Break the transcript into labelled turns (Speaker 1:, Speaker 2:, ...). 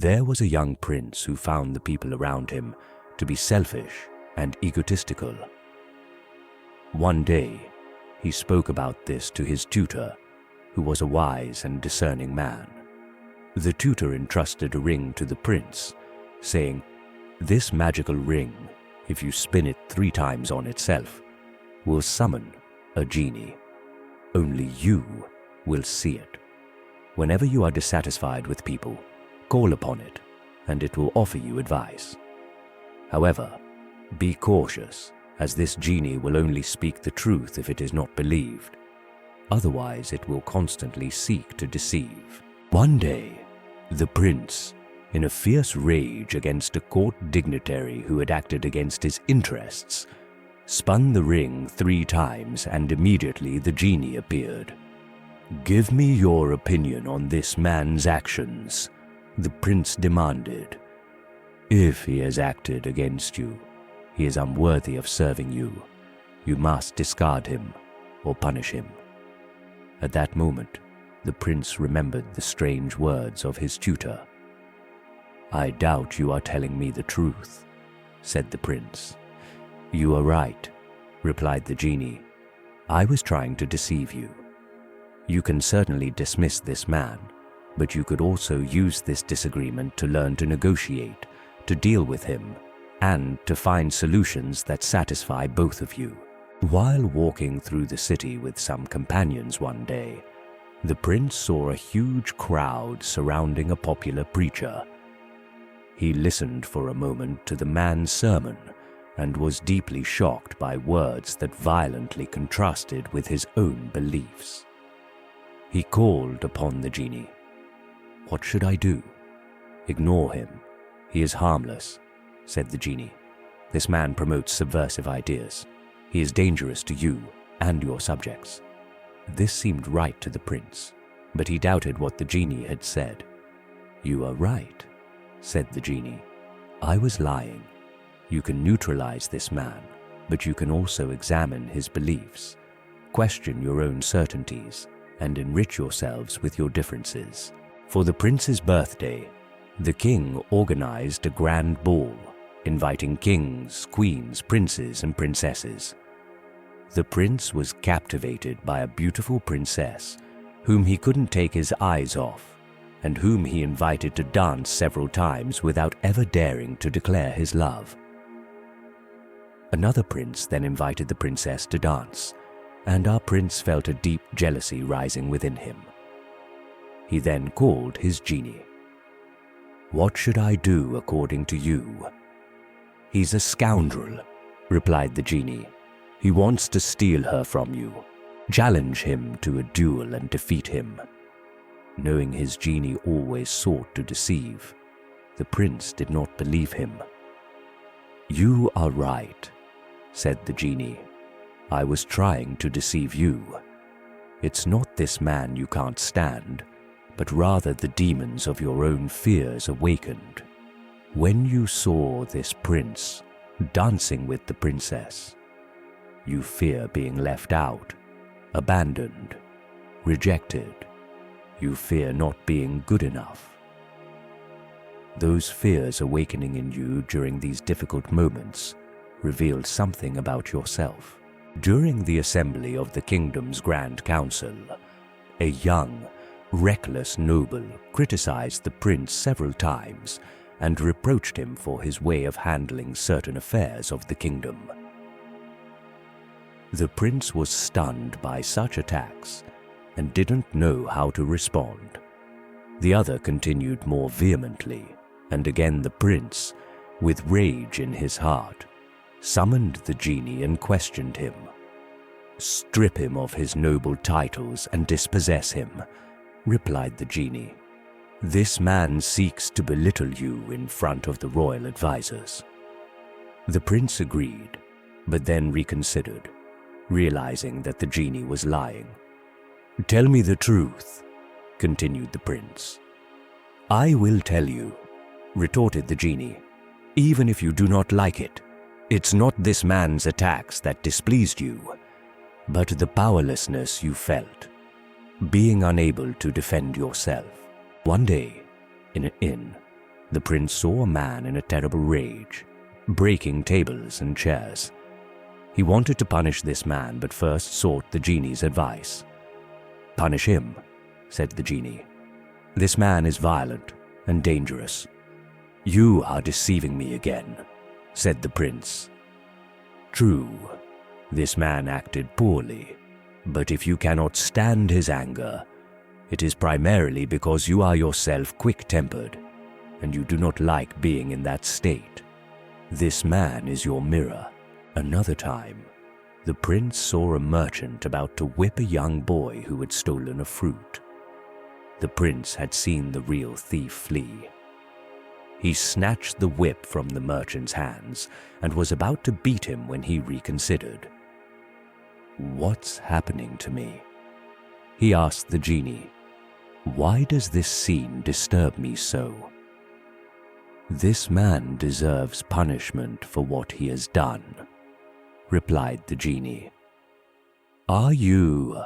Speaker 1: There was a young prince who found the people around him to be selfish and egotistical. One day, he spoke about this to his tutor, who was a wise and discerning man. The tutor entrusted a ring to the prince, saying, "This magical ring, if you spin it 3 times on itself, will summon a genie. Only you will see it. Whenever you are dissatisfied with people, call upon it, and it will offer you advice. However, be cautious, as this genie will only speak the truth if it is not believed. Otherwise, it will constantly seek to deceive." One day, the prince, in a fierce rage against a court dignitary who had acted against his interests, spun the ring 3 times, and immediately the genie appeared. "Give me your opinion on this man's actions," the prince demanded. "If he has acted against you, he is unworthy of serving you. You must discard him or punish him." At that moment, the prince remembered the strange words of his tutor. "I doubt you are telling me the truth," said the prince. "You are right," replied the genie. "I was trying to deceive you. You can certainly dismiss this man, but you could also use this disagreement to learn to negotiate, to deal with him, and to find solutions that satisfy both of you." While walking through the city with some companions one day, the prince saw a huge crowd surrounding a popular preacher. He listened for a moment to the man's sermon and was deeply shocked by words that violently contrasted with his own beliefs. He called upon the genie. "What should I do?" "Ignore him. He is harmless," said the genie. "This man promotes subversive ideas. He is dangerous to you and your subjects." This seemed right to the prince, but he doubted what the genie had said. "You are right," said the genie. "I was lying. You can neutralize this man, but you can also examine his beliefs, question your own certainties, and enrich yourselves with your differences." For the prince's birthday, the king organized a grand ball, inviting kings, queens, princes, and princesses. The prince was captivated by a beautiful princess, whom he couldn't take his eyes off, and whom he invited to dance several times without ever daring to declare his love. Another prince then invited the princess to dance, and our prince felt a deep jealousy rising within him. He then called his genie. "What should I do according to you?" "He's a scoundrel," replied the genie. "He wants to steal her from you. Challenge him to a duel and defeat him." Knowing his genie always sought to deceive, the prince did not believe him. "You are right," said the genie. "I was trying to deceive you. It's not this man you can't stand, but rather the demons of your own fears awakened. When you saw this prince dancing with the princess, you fear being left out, abandoned, rejected. You fear not being good enough. Those fears awakening in you during these difficult moments revealed something about yourself. During the assembly of the kingdom's Grand Council, a young, reckless noble criticized the prince several times and reproached him for his way of handling certain affairs of the kingdom. The prince was stunned by such attacks and didn't know how to respond. The other continued more vehemently, and again the prince, with rage in his heart, summoned the genie and questioned him. "Strip him of his noble titles and dispossess him," replied the genie. "This man seeks to belittle you in front of the royal advisors." The prince agreed, but then reconsidered, realizing that the genie was lying. "Tell me the truth," continued the prince. "I will tell you," retorted the genie, "even if you do not like it. It's not this man's attacks that displeased you, but the powerlessness you felt, being unable to defend yourself. One day, in an inn, the prince saw a man in a terrible rage, breaking tables and chairs. He wanted to punish this man, but first sought the genie's advice. "Punish him," said the genie. "This man is violent and dangerous." "You are deceiving me again," said the prince. "True, this man acted poorly, but if you cannot stand his anger, it is primarily because you are yourself quick-tempered, and you do not like being in that state. This man is your mirror." Another time, the prince saw a merchant about to whip a young boy who had stolen a fruit. The prince had seen the real thief flee. He snatched the whip from the merchant's hands and was about to beat him when he reconsidered. "What's happening to me?" he asked the genie. "Why does this scene disturb me so?" "This man deserves punishment for what he has done," replied the genie. "Are you